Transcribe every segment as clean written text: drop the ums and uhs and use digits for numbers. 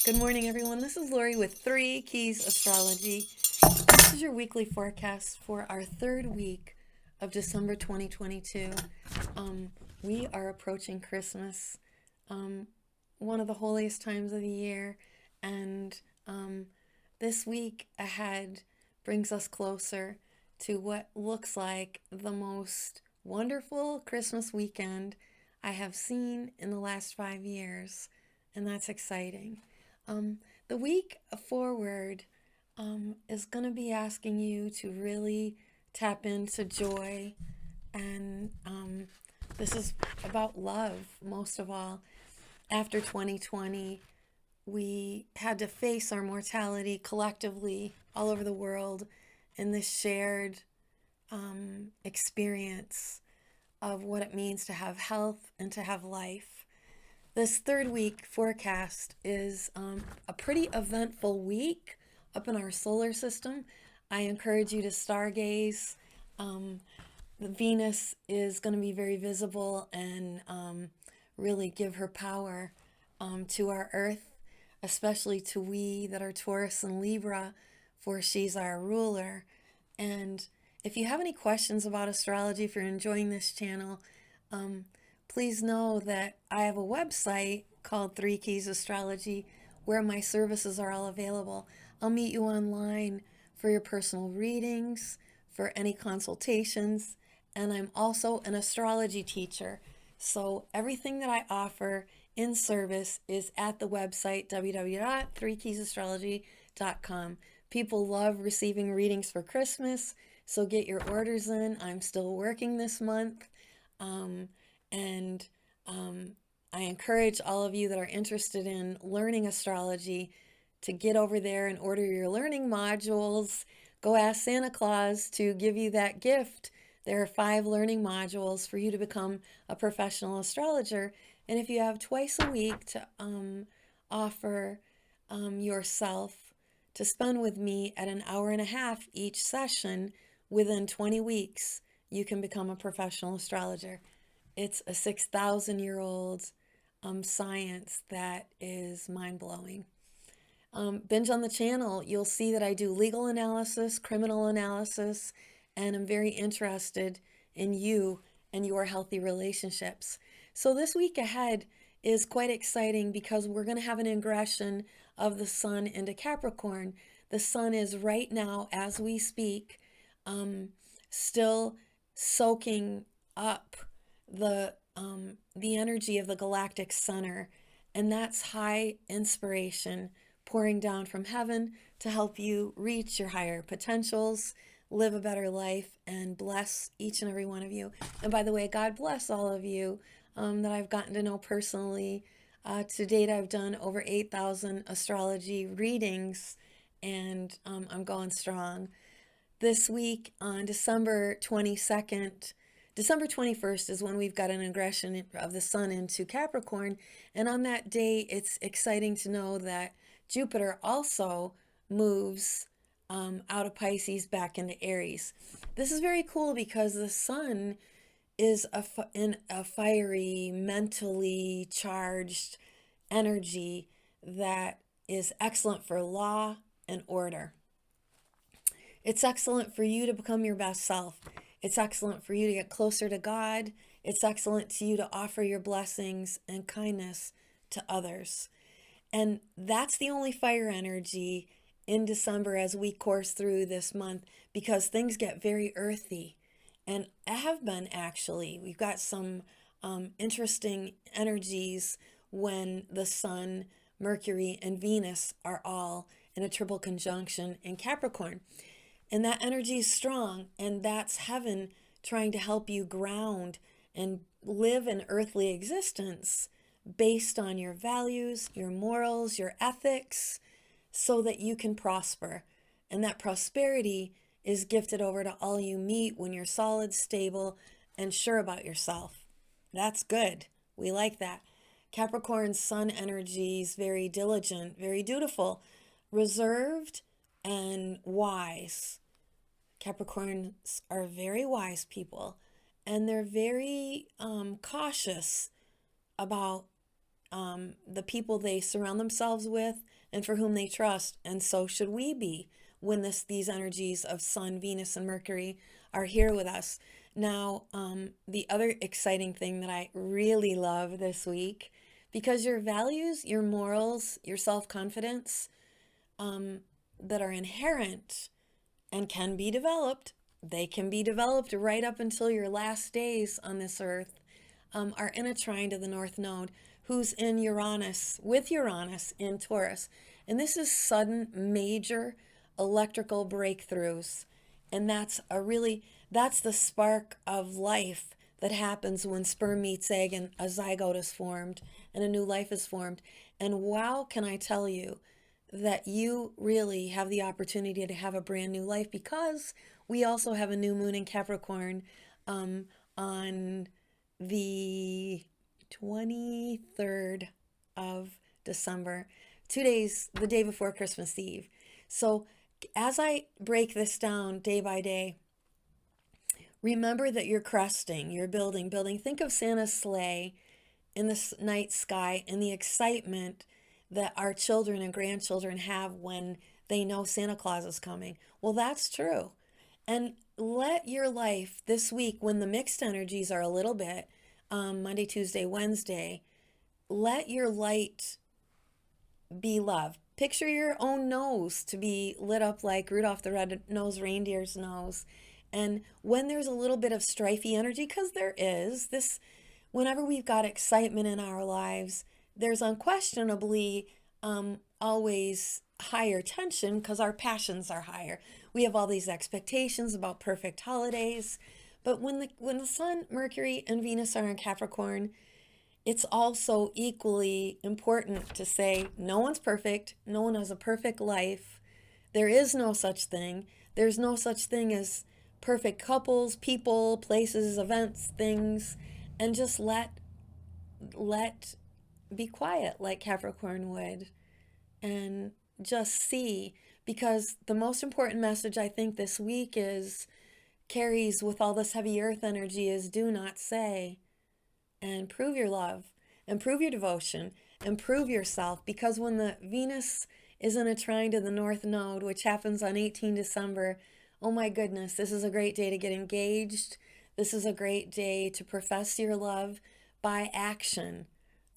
Good morning, everyone. This is Lori with 3 Keys Astrology. This is your weekly forecast for our third week of December 2022. We are approaching Christmas, one of the holiest times of the year, and this week ahead brings us closer to what looks like the most wonderful Christmas weekend I have seen in the last 5 years, and that's exciting. The week forward is going to be asking you to really tap into joy, and this is about love most of all. After 2020, we had to face our mortality collectively all over the world in this shared experience of what it means to have health and to have life. This third week forecast is a pretty eventful week up in our solar system. I encourage you to stargaze. Venus is going to be very visible and really give her power to our Earth, especially to we that are Taurus and Libra, for she's our ruler. And if you have any questions about astrology, if you're enjoying this channel, please know that I have a website called 3 Keys Astrology where my services are all available. I'll meet you online for your personal readings, for any consultations, and I'm also an astrology teacher. So everything that I offer in service is at the website www.3keysastrology.com. People love receiving readings for Christmas, so get your orders in. I'm still working this month. I encourage all of you that are interested in learning astrology to get over there and order your learning modules. Go ask Santa Claus to give you that gift. There are 5 learning modules for you to become a professional astrologer. And if you have twice a week to offer yourself to spend with me at an hour and a half each session, within 20 weeks, you can become a professional astrologer. It's a 6,000-year-old science that is mind-blowing. Binge on the channel. You'll see that I do legal analysis, criminal analysis, and I'm very interested in you and your healthy relationships. So this week ahead is quite exciting because we're going to have an ingression of the sun into Capricorn. The sun is right now, as we speak, still soaking up the energy of the galactic center, and that's high inspiration pouring down from heaven to help you reach your higher potentials, live a better life, and bless each and every one of you. And by the way, God bless all of you that I've gotten to know personally. To date, I've done over 8,000 astrology readings, and I'm going strong. This week on December 22nd, December 21st is when we've got an ingression of the sun into Capricorn. And on that day, it's exciting to know that Jupiter also moves out of Pisces back into Aries. This is very cool because the sun is in a fiery, mentally charged energy that is excellent for law and order. It's excellent for you to become your best self. It's excellent for you to get closer to God. It's excellent to you to offer your blessings and kindness to others. And that's the only fire energy in December as we course through this month, because things get very earthy, and have been actually. We've got some interesting energies when the sun, Mercury, and Venus are all in a triple conjunction in Capricorn. And that energy is strong, and that's heaven trying to help you ground and live an earthly existence based on your values, your morals, your ethics, so that you can prosper. And that prosperity is gifted over to all you meet when you're solid, stable, and sure about yourself. That's good. We like that. Capricorn's sun energy is very diligent, very dutiful, reserved, and wise. Capricorns are very wise people, and they're very cautious about the people they surround themselves with and for whom they trust. And so should we be when these energies of Sun, Venus, and Mercury are here with us. Now, the other exciting thing that I really love this week, because your values, your morals, your self-confidence, that are inherent and can be developed, they can be developed right up until your last days on this earth, are in a trine to the North Node, who's in Uranus, with Uranus in Taurus. And this is sudden, major electrical breakthroughs. And that's the spark of life that happens when sperm meets egg and a zygote is formed and a new life is formed. And wow, can I tell you that you really have the opportunity to have a brand new life, because we also have a new moon in Capricorn on the 23rd of December, 2 days, the day before Christmas Eve. So as I break this down day by day, remember that you're cresting, you're building. Think of Santa's sleigh in the night sky and the excitement that our children and grandchildren have when they know Santa Claus is coming. Well, that's true. And let your life this week, when the mixed energies are a little bit, Monday, Tuesday, Wednesday, let your light be love. Picture your own nose to be lit up like Rudolph the Red-Nosed Reindeer's nose. And when there's a little bit of strifey energy, because there is, whenever we've got excitement in our lives, there's unquestionably always higher tension because our passions are higher. We have all these expectations about perfect holidays. But when the Sun, Mercury, and Venus are in Capricorn, it's also equally important to say no one's perfect. No one has a perfect life. There is no such thing. There's no such thing as perfect couples, people, places, events, things, and just be quiet like Capricorn would, and just see. Because the most important message I think this week carries with all this heavy earth energy is do not say, and prove your love, and prove your devotion, and prove yourself. Because when the Venus is in a trine to the North Node, which happens on 18 December, oh my goodness, this is a great day to get engaged. This is a great day to profess your love by action.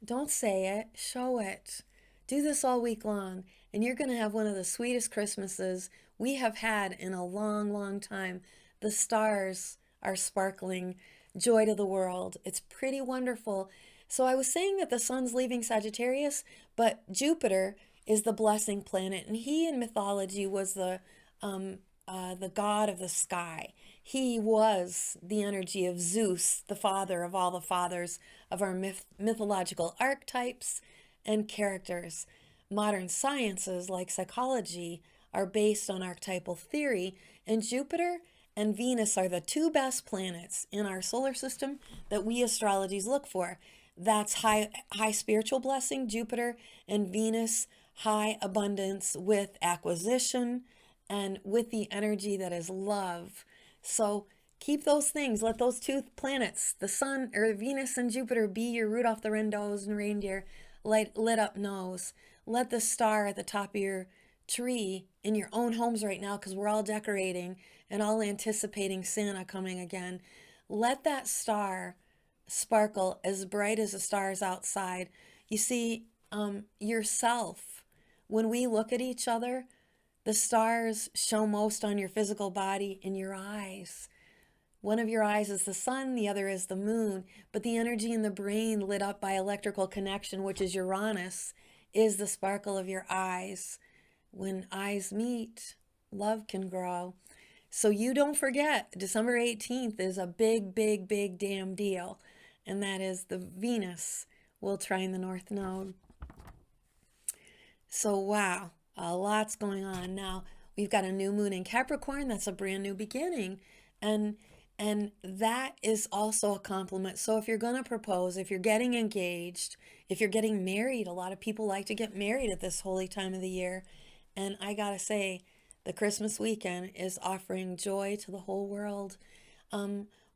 Don't say it, show it. Do this all week long, and you're going to have one of the sweetest Christmases we have had in a long, long time. The stars are sparkling, joy to the world. It's pretty wonderful. So I was saying that the Sun's leaving Sagittarius, but Jupiter is the blessing planet, and he in mythology was the god of the sky. He was the energy of Zeus, the father of all the fathers of our mythological archetypes and characters. Modern sciences like psychology are based on archetypal theory, and Jupiter and Venus are the two best planets in our solar system that we astrologies look for. That's high spiritual blessing, Jupiter, and Venus, high abundance with acquisition and with the energy that is love. So keep those things. Let those two planets, the Sun or Venus and Jupiter, be your Rudolph the Red-Nosed Reindeer lit up nose. Let the star at the top of your tree in your own homes right now, because we're all decorating and all anticipating Santa coming again. Let that star sparkle as bright as the stars outside. You see, yourself, when we look at each other, the stars show most on your physical body in your eyes. One of your eyes is the sun, the other is the moon, but the energy in the brain lit up by electrical connection, which is Uranus, is the sparkle of your eyes. When eyes meet, love can grow. So you don't forget, December 18th is a big, big, big damn deal, and that is the Venus will trine the North Node. So wow, a lot's going on. Now, we've got a new moon in Capricorn. That's a brand new beginning. And that is also a compliment. So if you're going to propose, if you're getting engaged, if you're getting married, a lot of people like to get married at this holy time of the year. And I got to say, the Christmas weekend is offering joy to the whole world.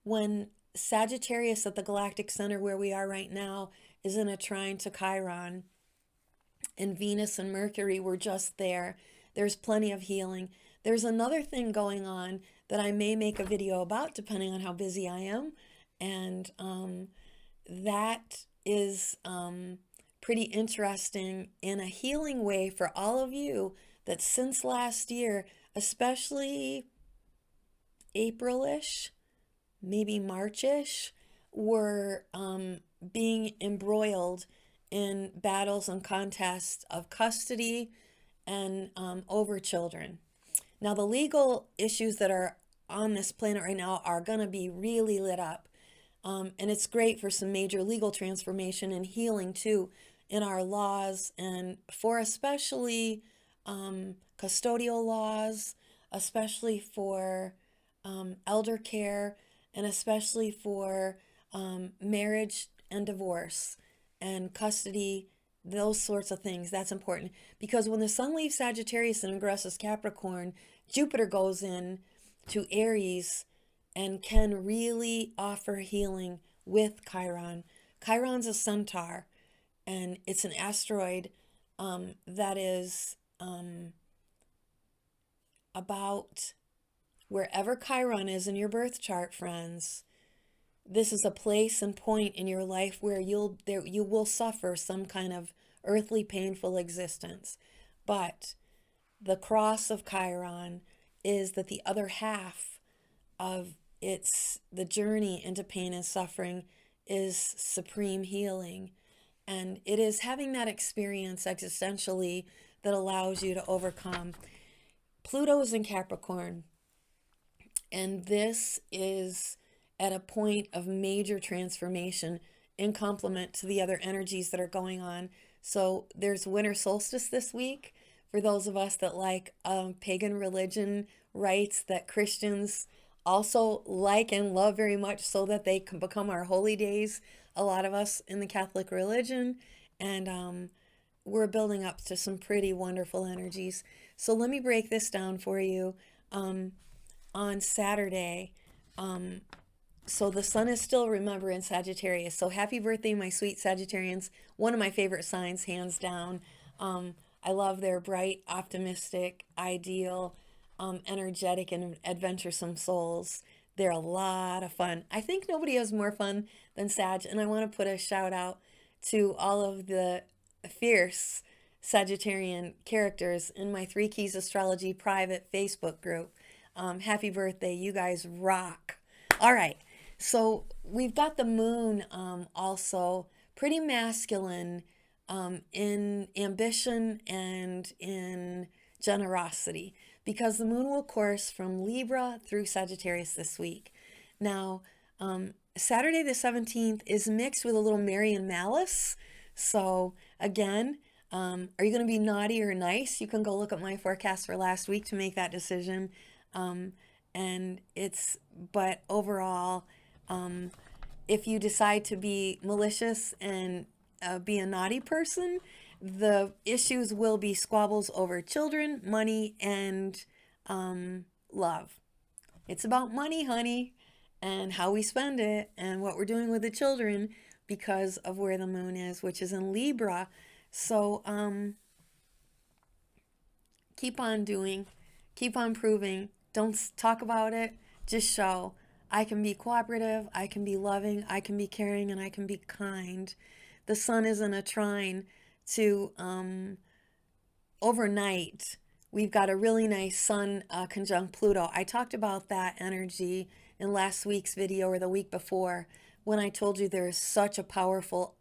When Sagittarius at the galactic center where we are right now is in a trine to Chiron, and Venus and Mercury were just there. There's plenty of healing. There's another thing going on that I may make a video about depending on how busy I am. And that is pretty interesting in a healing way for all of you that since last year, especially April-ish, maybe March-ish, were being embroiled in battles and contests of custody and over children. Now, the legal issues that are on this planet right now are going to be really lit up. And it's great for some major legal transformation and healing, too, in our laws, and for especially custodial laws, especially for elder care, and especially for marriage and divorce and custody, those sorts of things. That's important, because when the sun leaves Sagittarius and ingresses Capricorn, Jupiter goes in to Aries and can really offer healing with Chiron. Chiron's a centaur, and it's an asteroid that is about wherever Chiron is in your birth chart, friends. This is a place and point in your life where you will suffer some kind of earthly painful existence. But the cross of Chiron is that the other half of the journey into pain and suffering is supreme healing. And it is having that experience existentially that allows you to overcome. Pluto is in Capricorn, and this is at a point of major transformation in complement to the other energies that are going on. So there's winter solstice this week for those of us that like pagan religion rites that Christians also like and love very much, so that they can become our holy days, a lot of us in the Catholic religion. And we're building up to some pretty wonderful energies. So let me break this down for you. On Saturday, so the sun is still, remember, in Sagittarius. So happy birthday, my sweet Sagittarians. One of my favorite signs, hands down. I love their bright, optimistic, ideal, energetic, and adventuresome souls. They're a lot of fun. I think nobody has more fun than Sag. And I want to put a shout out to all of the fierce Sagittarian characters in my 3 Keys Astrology private Facebook group. Happy birthday. You guys rock. All right. So we've got the moon also pretty masculine in ambition and in generosity, because the moon will course from Libra through Sagittarius this week. Now, Saturday the 17th is mixed with a little merry and malice. So again, are you going to be naughty or nice? You can go look at my forecast for last week to make that decision. But overall, if you decide to be malicious and be a naughty person, the issues will be squabbles over children, money, and love. It's about money, honey, and how we spend it and what we're doing with the children because of where the moon is, which is in Libra. So keep on doing, keep on proving. Don't talk about it, just show. I can be cooperative, I can be loving, I can be caring, and I can be kind. The sun is in a trine to overnight. We've got a really nice sun conjunct Pluto. I talked about that energy in last week's video or the week before, when I told you there is such a powerful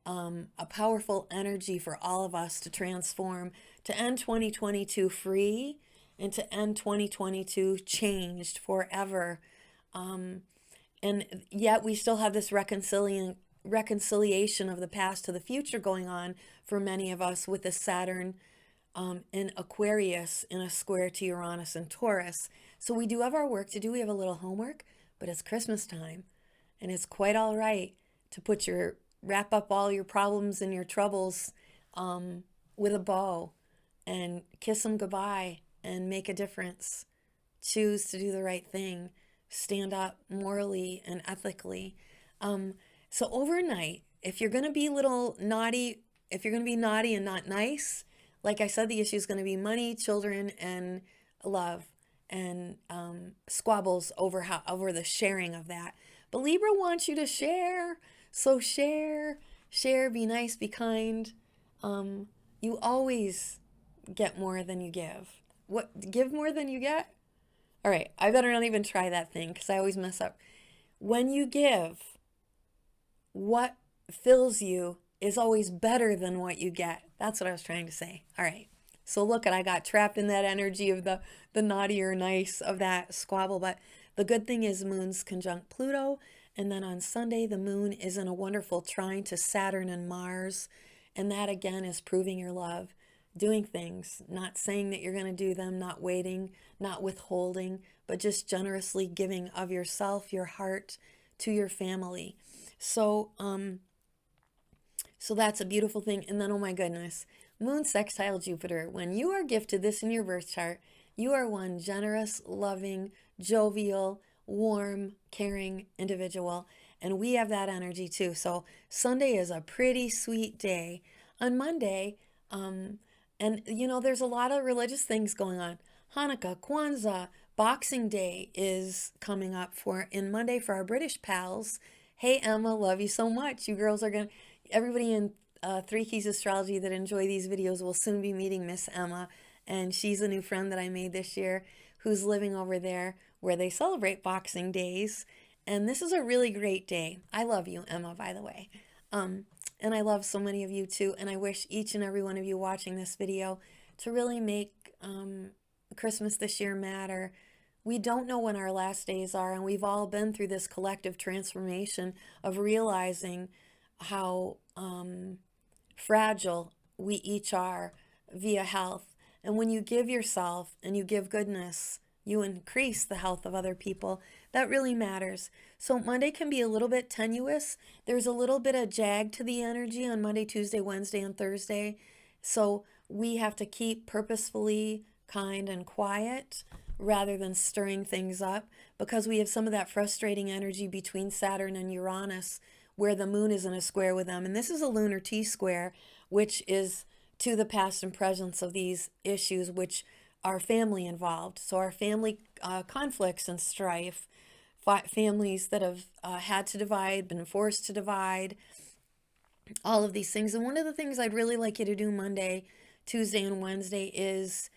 energy for all of us to transform, to end 2022 free, and to end 2022 changed forever. And yet we still have this reconciliation of the past to the future going on for many of us, with the Saturn in Aquarius in a square to Uranus and Taurus. So we do have our work to do. We have a little homework, but it's Christmas time, and it's quite all right to wrap up all your problems and your troubles with a bow and kiss them goodbye and make a difference. Choose to do the right thing. Stand up morally and ethically. So overnight, if you're going to be little naughty, if you're going to be naughty and not nice, like I said, the issue is going to be money, children, and love, and squabbles over the sharing of that. But Libra wants you to share, so share, be nice, be kind. You always get more than you give. What, give more than you get? All right, I better not even try that thing because I always mess up. When you give, what fills you is always better than what you get. That's what I was trying to say. All right. So look at, I got trapped in that energy of the naughty or nice of that squabble. But the good thing is moon's conjunct Pluto. And then on Sunday, the moon is in a wonderful trine to Saturn and Mars. And that again is proving your love, doing things, not saying that you're going to do them, not waiting, not withholding, but just generously giving of yourself, your heart to your family. So, so that's a beautiful thing. And then, oh my goodness, moon sextile Jupiter. When you are gifted this in your birth chart, you are one generous, loving, jovial, warm, caring individual. And we have that energy too. So Sunday is a pretty sweet day. On Monday, and you know, there's a lot of religious things going on. Hanukkah, Kwanzaa, Boxing Day is coming up in Monday for our British pals. Hey Emma, love you so much. You girls are everybody in Three Keys Astrology that enjoy these videos will soon be meeting Miss Emma. And she's a new friend that I made this year who's living over there where they celebrate Boxing Days. And this is a really great day. I love you, Emma, by the way. And I love so many of you too. And I wish each and every one of you watching this video to really make Christmas this year matter. We don't know when our last days are, and we've all been through this collective transformation of realizing how fragile we each are via health. And when you give yourself and you give goodness, you increase the health of other people. That really matters. So Monday can be a little bit tenuous. There's a little bit of jag to the energy on Monday, Tuesday, Wednesday, and Thursday. So we have to keep purposefully kind and quiet rather than stirring things up, because we have some of that frustrating energy between Saturn and Uranus where the moon is in a square with them. And this is a lunar T-square, which is to the past and presence of these issues, which are family involved. So our family conflicts and strife, families that have had to divide, been forced to divide, all of these things. And one of the things I'd really like you to do Monday, Tuesday, and Wednesday is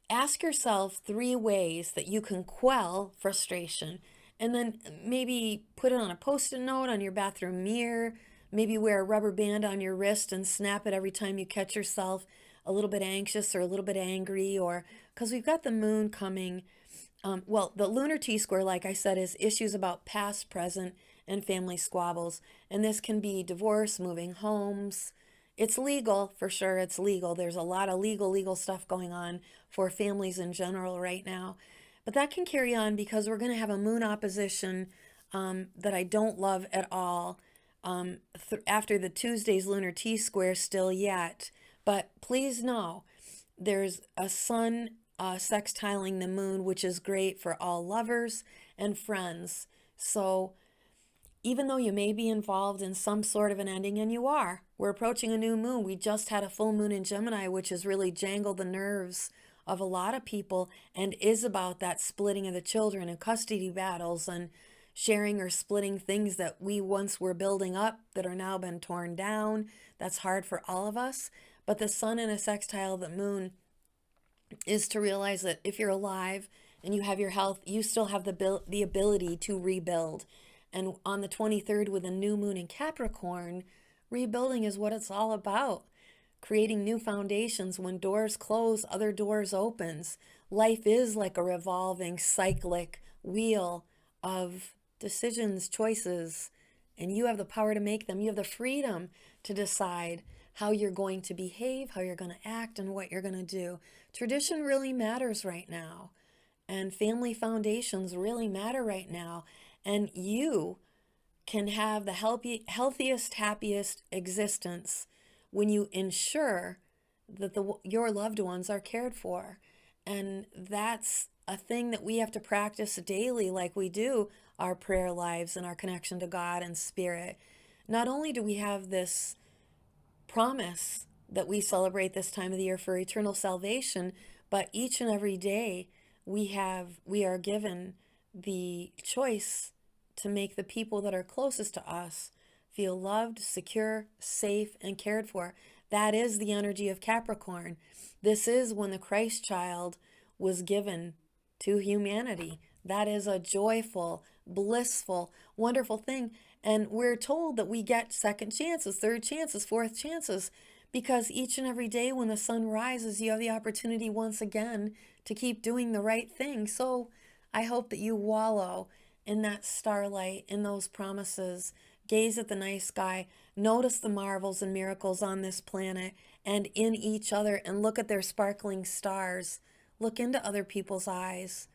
ask yourself 3 ways that you can quell frustration. And then maybe put it on a Post-it note on your bathroom mirror. Maybe wear a rubber band on your wrist and snap it every time you catch yourself a little bit anxious or a little bit angry, or because we've got the moon coming. Well, the lunar T-square, like I said, is issues about past, present, and family squabbles. And this can be divorce, moving homes. It's legal, for sure, it's legal. There's a lot of legal stuff going on for families in general right now. But that can carry on because we're going to have a moon opposition that I don't love at all after the Tuesday's lunar T-square still yet. But please know, there's a sun sextiling the moon, which is great for all lovers and friends. So even though you may be involved in some sort of an ending, and you are, we're approaching a new moon. We just had a full moon in Gemini, which has really jangled the nerves of a lot of people and is about that splitting of the children and custody battles and sharing or splitting things that we once were building up that are now been torn down. That's hard for all of us. But the sun in a sextile the moon is to realize that if you're alive and you have your health, you still have the ability to rebuild. And on the 23rd with a new moon in Capricorn, rebuilding is what it's all about. Creating new foundations. When doors close, other doors opens. Life is like a revolving cyclic wheel of decisions, choices, and you have the power to make them. You have the freedom to decide how you're going to behave, how you're going to act, and what you're going to do. Tradition really matters right now, and family foundations really matter right now. And you can have the healthiest, happiest existence when you ensure that your loved ones are cared for. And that's a thing that we have to practice daily, like we do our prayer lives and our connection to God and spirit. not only do we have this promise that we celebrate this time of the year for eternal salvation, but each and every day we are given the choice to make the people that are closest to us feel loved, secure, safe, and cared for. That is the energy of Capricorn. This is when the Christ child was given to humanity. That is a joyful, blissful, wonderful thing. And we're told that we get second chances, third chances, fourth chances, because each and every day when the sun rises, you have the opportunity once again to keep doing the right thing. So I hope that you wallow in that starlight, in those promises. Gaze at the night sky, notice the marvels and miracles on this planet and in each other, and look at their sparkling stars. Look into other people's eyes.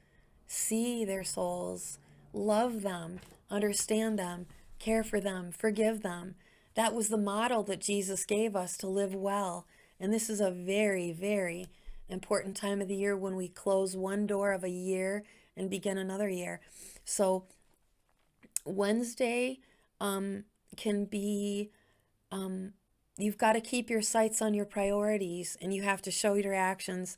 See their souls. Love them. Understand them. Care for them. Forgive them. That was the model that Jesus gave us to live well. And this is a very, very important time of the year when we close one door of a year and begin another year. So Wednesday can be, you've got to keep your sights on your priorities, and you have to show your actions.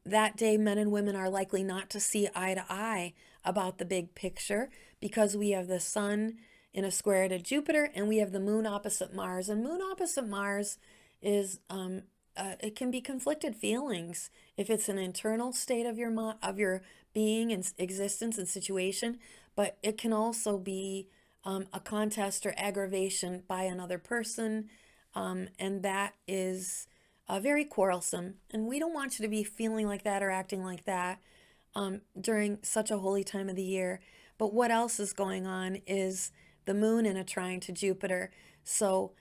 That day, men and women are likely not to see eye to eye about the big picture, because we have the sun in a square to Jupiter, and we have the moon opposite Mars. And moon opposite Mars is it can be conflicted feelings if it's an internal state of your being and existence and situation, but it can also be a contest or aggravation by another person, and that is very quarrelsome. And we don't want you to be feeling like that or acting like that during such a holy time of the year. But what else is going on is the moon in a trine to Jupiter. So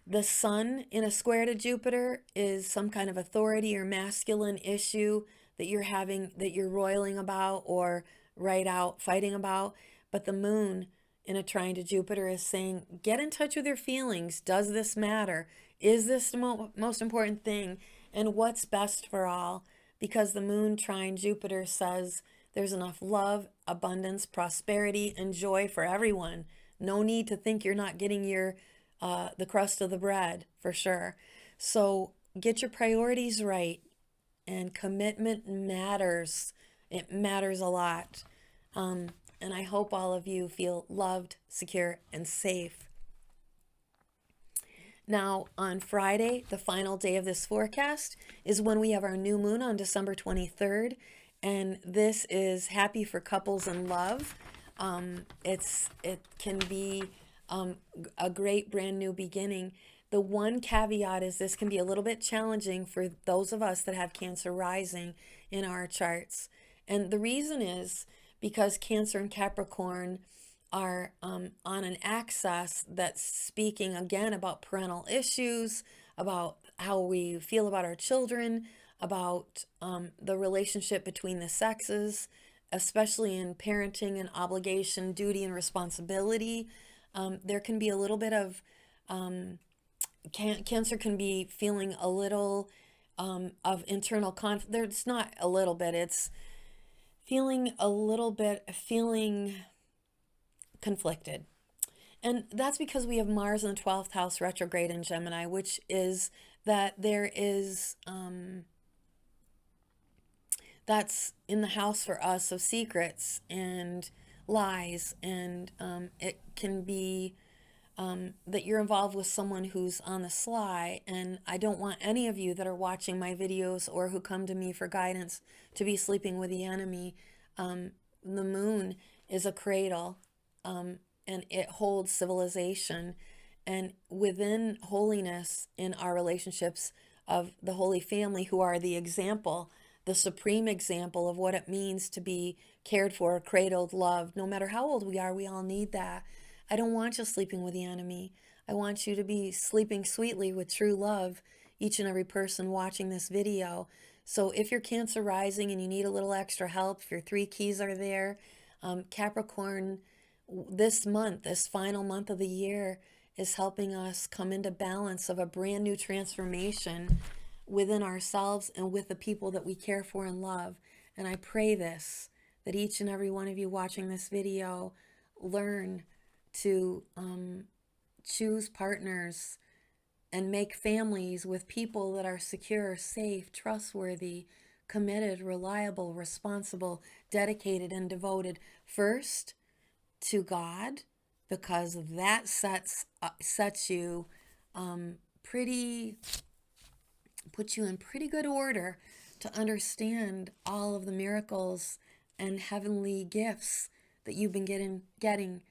the sun in a square to Jupiter is some kind of authority or masculine issue that you're having, that you're roiling about or right out fighting about. But the moon in a trine to Jupiter is saying, get in touch with your feelings. Does this matter? Is this the most important thing? And what's best for all? Because the moon trine Jupiter says there's enough love, abundance, prosperity, and joy for everyone. No need to think you're not getting your the crust of the bread, for sure. So get your priorities right, and commitment matters. It matters a lot. And I hope all of you feel loved, secure, and safe. Now, on Friday, the final day of this forecast, is when we have our new moon on December 23rd. And this is happy for couples in love. It can be a great brand new beginning. The one caveat is this can be a little bit challenging for those of us that have Cancer rising in our charts. And the reason is because Cancer and Capricorn are on an axis that's speaking again about parental issues, about how we feel about our children, about the relationship between the sexes, especially in parenting and obligation, duty, and responsibility. There can be a little bit of Cancer can be feeling a little of internal conflict. There's not a little bit, it's feeling conflicted. And that's because we have Mars in the 12th house retrograde in Gemini, which is that there is, that's in the house for us of secrets and lies. And it can be that you're involved with someone who's on the sly. And I don't want any of you that are watching my videos or who come to me for guidance to be sleeping with the enemy. The moon is a cradle, and it holds civilization. And within holiness in our relationships of the Holy Family, who are the example, the supreme example of what it means to be cared for, cradled, loved, no matter how old we are, we all need that. I don't want you sleeping with the enemy. I want you to be sleeping sweetly with true love, each and every person watching this video. So if you're Cancer rising and you need a little extra help, if your 3 keys are there, Capricorn, this month, this final month of the year, is helping us come into balance of a brand new transformation within ourselves and with the people that we care for and love. And I pray this, that each and every one of you watching this video learn to choose partners and make families with people that are secure, safe, trustworthy, committed, reliable, responsible, dedicated, and devoted first to God, because that sets you pretty puts you in pretty good order to understand all of the miracles and heavenly gifts that you've been getting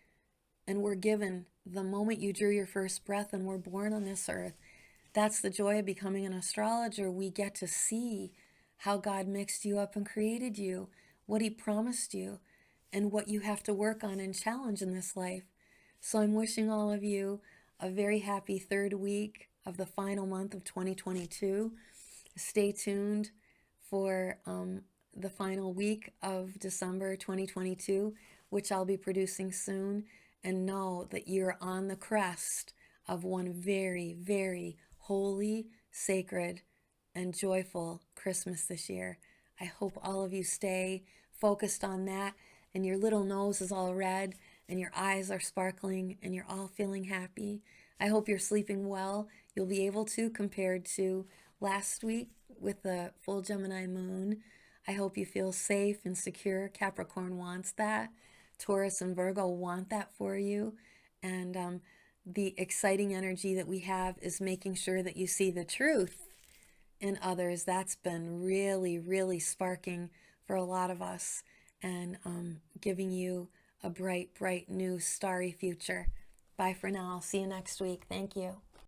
and were given the moment you drew your first breath and were born on this earth. That's the joy of becoming an astrologer. We get to see how God mixed you up and created you, what he promised you, and what you have to work on and challenge in this life. So I'm wishing all of you a very happy third week of the final month of 2022. Stay tuned for the final week of December 2022, which I'll be producing soon. And know that you're on the crest of one very, very holy, sacred, and joyful Christmas this year. I hope all of you stay focused on that, and your little nose is all red, and your eyes are sparkling, and you're all feeling happy. I hope you're sleeping well. You'll be able to, compared to last week with the full Gemini moon. I hope you feel safe and secure. Capricorn wants that. Taurus and Virgo want that for you. And the exciting energy that we have is making sure that you see the truth in others. That's been really, really sparking for a lot of us, and giving you a bright, bright, new, starry future. Bye for now. I'll see you next week. Thank you.